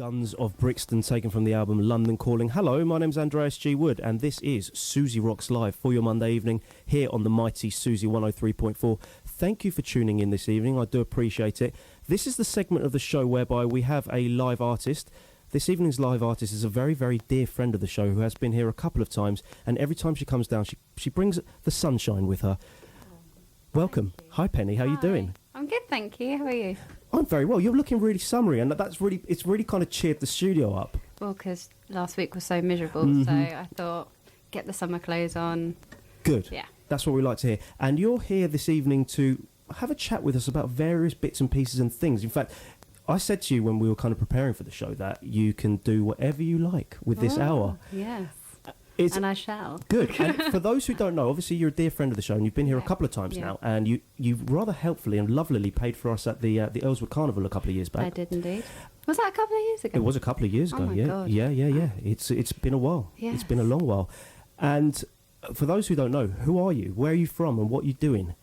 Guns of Brixton, taken from the album London Calling. Hello, my name's Andreas G. Wood, and this is Susy Rocks Live for your Monday evening here on the mighty Susy 103.4. Thank you for tuning in this evening. I do appreciate it. This is the segment of the show whereby we have a live artist. This evening's live artist is a very, very dear friend of the show who has been here a couple of times, and every time she comes down, she brings the sunshine with her. Welcome. Hi, Penny. How are you doing? I'm good, thank you. How are you? I'm very well. You're looking really summery, and it's really kind of cheered the studio up. Well, because last week was so miserable, so I thought, get the summer clothes on. Good. Yeah. That's what we like to hear. And you're here this evening to have a chat with us about various bits and pieces and things. In fact, I said to you when we were kind of preparing for the show that you can do whatever you like with this hour. Yes. And I shall. Good. And for those who don't know, obviously you're a dear friend of the show, and you've been here a couple of times now, and you rather helpfully and lovelily paid for us at the Earlswood Carnival a couple of years back. I did indeed. Was that a couple of years ago? It was a couple of years ago. Oh my God. Yeah. It's been a while. Yes. It's been a long while. And for those who don't know, who are you? Where are you from? And what are you doing?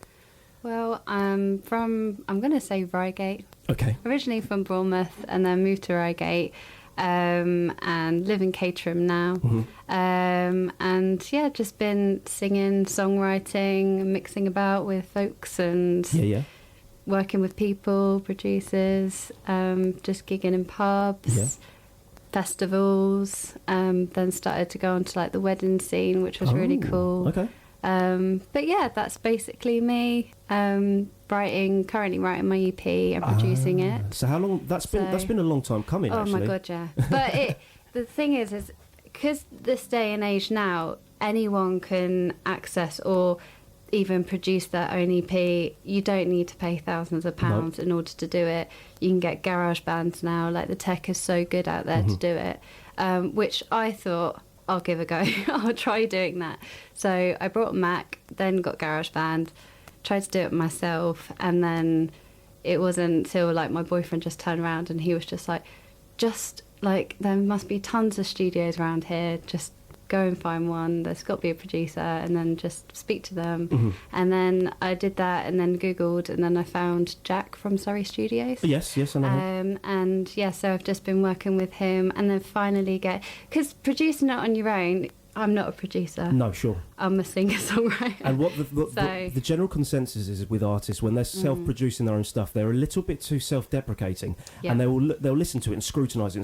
Well, I'm going to say Reigate. Okay. Originally from Bournemouth, and then moved to Reigate. And live in Caterham now. And yeah, just been singing, songwriting, mixing about with folks, and working with people, producers, just gigging in pubs, festivals, then started to go onto like the wedding scene, which was really cool. Okay. But yeah, that's basically me. Currently writing my EP and producing it. So how long? That's been a long time coming. Oh actually. my God, yeah. But the thing is because this day and age now, anyone can access or even produce their own EP. You don't need to pay thousands of pounds in order to do it. You can get garage bands now. Like, the tech is so good out there to do it, which I thought, I'll give a go. I'll try doing that. So I brought a Mac, then got GarageBand, tried to do it myself, and then it wasn't until like my boyfriend just turned around and he was just like, there must be tons of studios around here, just go and find one, there's got to be a producer, and then just speak to them. And then I did that, and then Googled, and then I found Jack from Surrey Studios. Yes, I know him. And yeah, so I've just been working with him, and then finally because producing it on your own, I'm not a producer. No, sure. I'm a singer-songwriter. And what the general consensus is with artists, when they're self-producing their own stuff, they're a little bit too self-deprecating, and they'll listen to it and scrutinise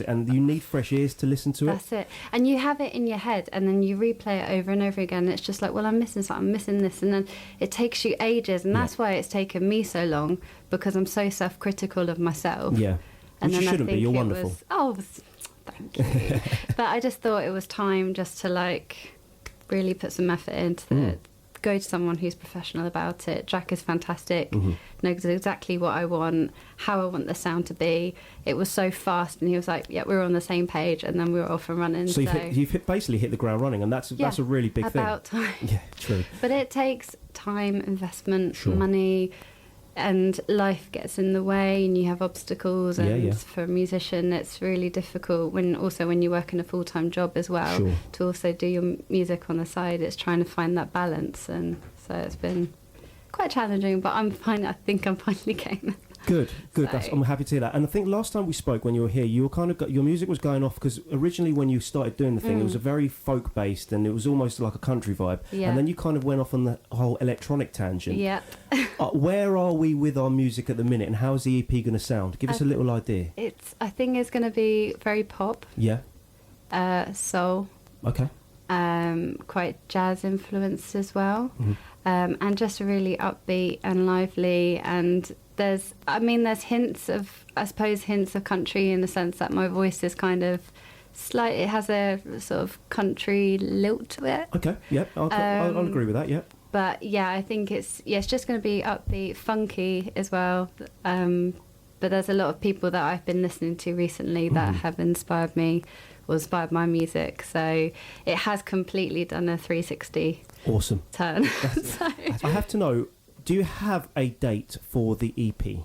it, and you need fresh ears to listen to it. That's it. And you have it in your head, and then you replay it over and over again, and it's just like, well, I'm missing something, I'm missing this, and then it takes you ages, and that's why it's taken me so long, because I'm so self-critical of myself. Yeah. And Which you then shouldn't be, you're wonderful. Thank you. But I just thought it was time just to like really put some effort into it. Go to someone who's professional about it. Jack is fantastic, knows exactly what I want, how I want the sound to be. It was so fast, and he was like, yeah, we were on the same page, and then we were off and running. So you've basically hit the ground running, and that's a really big thing. About time. Yeah, true. But it takes time, investment, Sure. money, and life gets in the way, and you have obstacles, and for a musician it's really difficult when you work in a full-time job as well, to also do your music on the side. It's trying to find that balance, and so it's been quite challenging, but I think I'm finally getting there. Good. So. I'm happy to hear that. And I think last time we spoke, when you were here, you were your music was going off, because originally when you started doing the thing, it was a very folk based, and it was almost like a country vibe. Yeah. And then you kind of went off on the whole electronic tangent. Yeah. Where are we with our music at the minute, and how's the EP going to sound? Give us a little idea. I think it's going to be very pop. Yeah. Soul. Okay. Quite jazz influenced as well, and just really upbeat and lively, and there's hints of country, in the sense that my voice is kind of it has a sort of country lilt to it. Okay, yeah, I'll agree with that, yeah. But yeah, I think it's just going to be upbeat, funky as well. But there's a lot of people that I've been listening to recently that have inspired me, or inspired my music. So it has completely done a 360 turn. So. I have to know, do you have a date for the EP?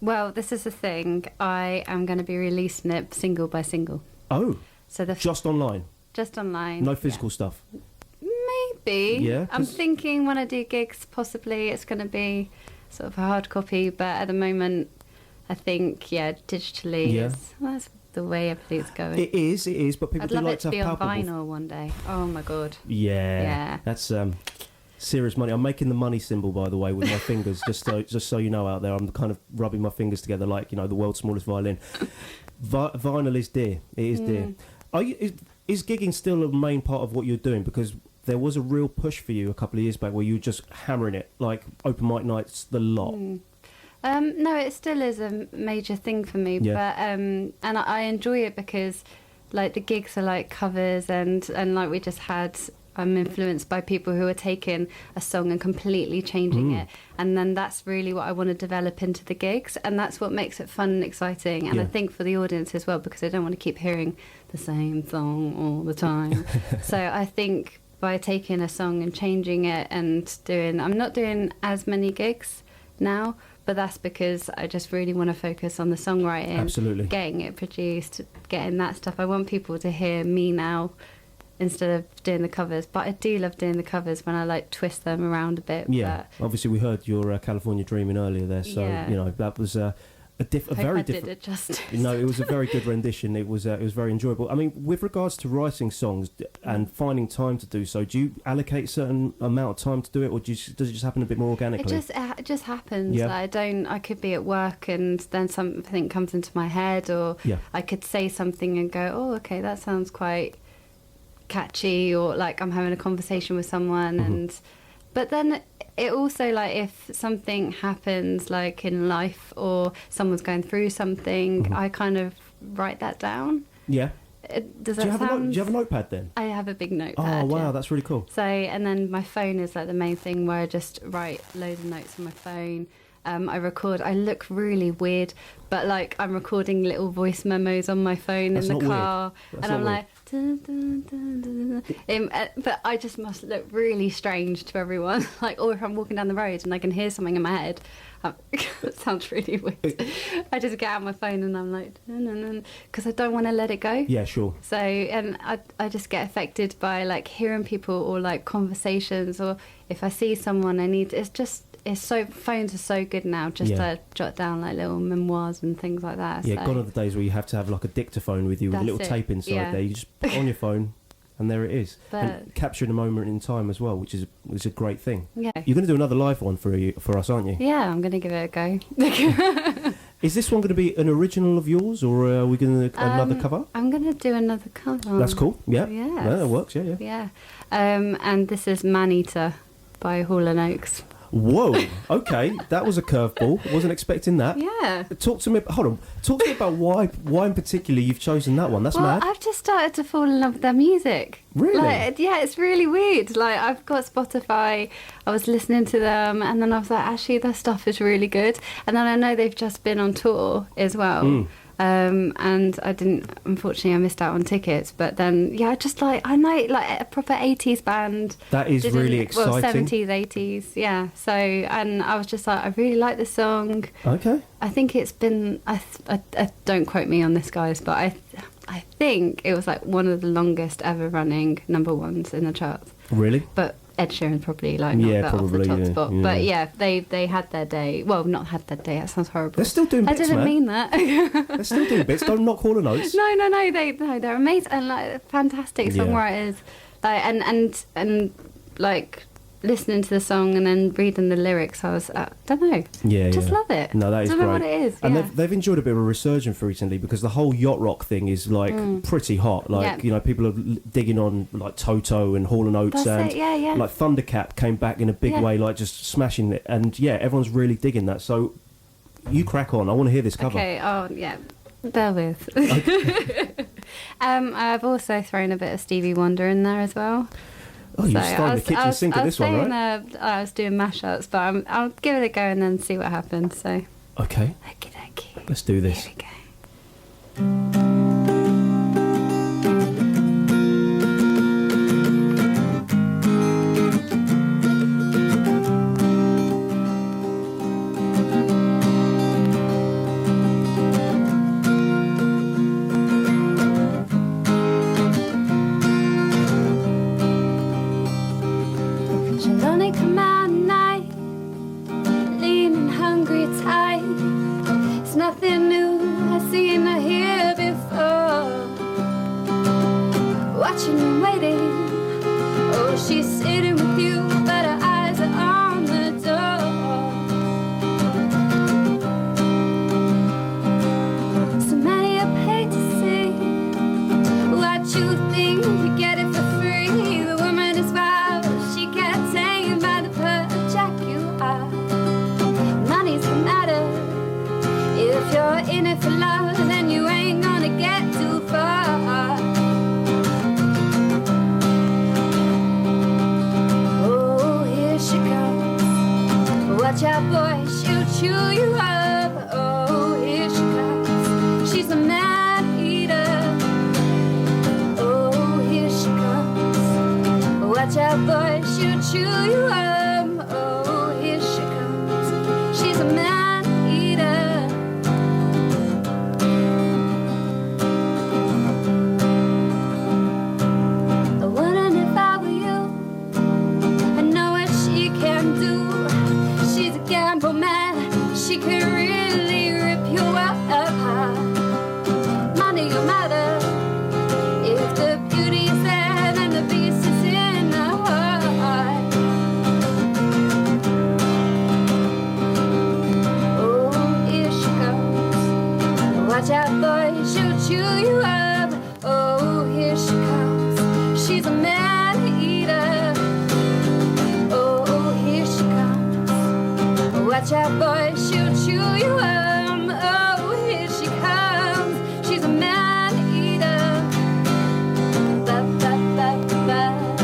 Well, this is the thing. I am going to be releasing it single by single. Oh, so just online? Just online. No physical stuff? Maybe. Yeah. I'm thinking when I do gigs, possibly it's going to be sort of a hard copy, but at the moment I think, digitally, that's the way everything's going. It is, but people I'd do love like it to to be have on palpable. vinyl one day. Oh my god. Yeah. That's serious money. I'm making the money symbol, by the way, with my fingers, just so you know out there. I'm kind of rubbing my fingers together like, the world's smallest violin. Vinyl is dear. It is dear. Is gigging still a main part of what you're doing? Because there was a real push for you a couple of years back where you were just hammering it, like open mic nights, the lot. No, it still is a major thing for me, but and I enjoy it because, like, the gigs are like covers, and like we just had. I'm influenced by people who are taking a song and completely changing it, and then that's really what I want to develop into the gigs, and that's what makes it fun and exciting. And I think for the audience as well, because I don't want to keep hearing the same song all the time. So I think by taking a song and changing it and I'm not doing as many gigs now, but that's because I just really want to focus on the songwriting, absolutely, getting it produced, getting that stuff. I want people to hear me now instead of doing the covers, but I do love doing the covers when I like twist them around a bit. Yeah, obviously we heard your California Dreaming earlier there, so that was a very different. Did it justice. No, it was a very good rendition. It was very enjoyable. I mean, with regards to writing songs and finding time to do so, do you allocate a certain amount of time to do it, or does it just happen a bit more organically? It just happens. Yeah. I could be at work and then something comes into my head, or I could say something and go, oh, okay, that sounds quite catchy, or like I'm having a conversation with someone, but then it also, like, if something happens like in life or someone's going through something, I kind of write that down. Yeah. Do you have a notepad then? I have a big notepad. Oh wow, that's really cool. So, and then my phone is like the main thing where I just write loads of notes on my phone. I record. I look really weird, but like I'm recording little voice memos on my phone That's in the not car, weird. and I'm like, dun, dun, dun, dun, dun. But I just must look really strange to everyone. Like, or if I'm walking down the road and I can hear something in my head, it sounds really weird. I just get out my phone and I'm like, because I don't want to let it go. Yeah, sure. So, and I just get affected by like hearing people or like conversations, or if I see someone, phones are so good now, just to jot down like little memoirs and things like that. Yeah, gone are the days where you have to have like a dictaphone with you with a little tape inside there. You just put it on your phone and there it is. And capturing a moment in time as well, which is a great thing. Yeah. You're going to do another live one for us, aren't you? Yeah, I'm going to give it a go. Is this one going to be an original of yours, or are we going to another cover? I'm going to do another cover. That's cool. Yeah. Yes. Yeah, that works. Yeah. Yeah. And this is Maneater by Hall & Oates. Whoa, okay, that was a curveball. Wasn't expecting that. Yeah. Talk to me about why in particular you've chosen that one. That's mad. I've just started to fall in love with their music. Really? Like, yeah, it's really weird. Like, I've got Spotify, I was listening to them, and then I was like, actually, their stuff is really good. And then I know they've just been on tour as well. And unfortunately I missed out on tickets, but then I know like a proper 80s band. That is really exciting. Well, 70s, 80s, yeah. So, and I was just like, I really like the song. Okay. I think it's been, I don't quote me on this, guys, but I think it was like one of the longest ever running number ones in the charts. Really? But Ed Sheeran probably like knocked that off the top spot. Yeah. But yeah, they had their day. Well, not had their day. That sounds horrible. They're still doing bits, I didn't man. mean that. They're still doing bits. Don't knock Hall & Oates. No. They're amazing and like fantastic songwriters. Like and like listening to the song and then reading the lyrics, I was don't know. Just love it. No, that is don't great. know what it is. And they've enjoyed a bit of a resurgence recently because the whole yacht rock thing is like pretty hot. Like people are digging on like Toto and Hall & Oates. That's it. Like Thundercat came back in a big way, like just smashing it. And everyone's really digging that. So you crack on. I want to hear this cover. Okay. Oh yeah. Bear with. Okay. I've also thrown a bit of Stevie Wonder in there as well. Oh, you're starting the kitchen sink of this one, right? I was doing mashups, but I'll give it a go and then see what happens. So. Okay. Okey-dokey. Let's do this. Here we go. Nothing chew you up. Oh, here she comes. She's a man-eater. I wouldn't if I were you. I know what she can do. She's a gamble man. She can really rip you up apart. Money will matter if the beauty is there and the beast is in the heart. Oh, here she comes. Watch out, boy, she'll chew you up. Oh, here she comes. She's a man-eater. Oh, here she comes. Watch out, boy, she'll chew you up. Oh, here she comes. She's a man-eater. Ba ba ba ba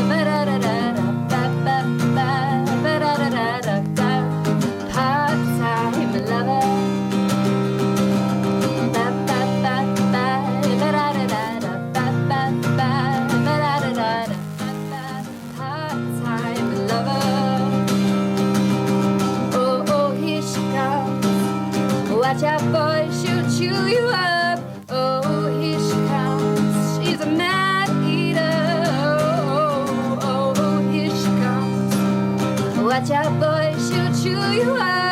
ba da da da da ba ba ba ba da da da da da. Part-time lover. Ba ba ba ba ba da da da da ba ba ba ba da da da da. Part-time lover. Oh, here she comes. Watch out, boy, she'll chew you up. Oh, here she comes. She's a man-eater. Oh, here she comes. Watch out, boy, she'll chew you up.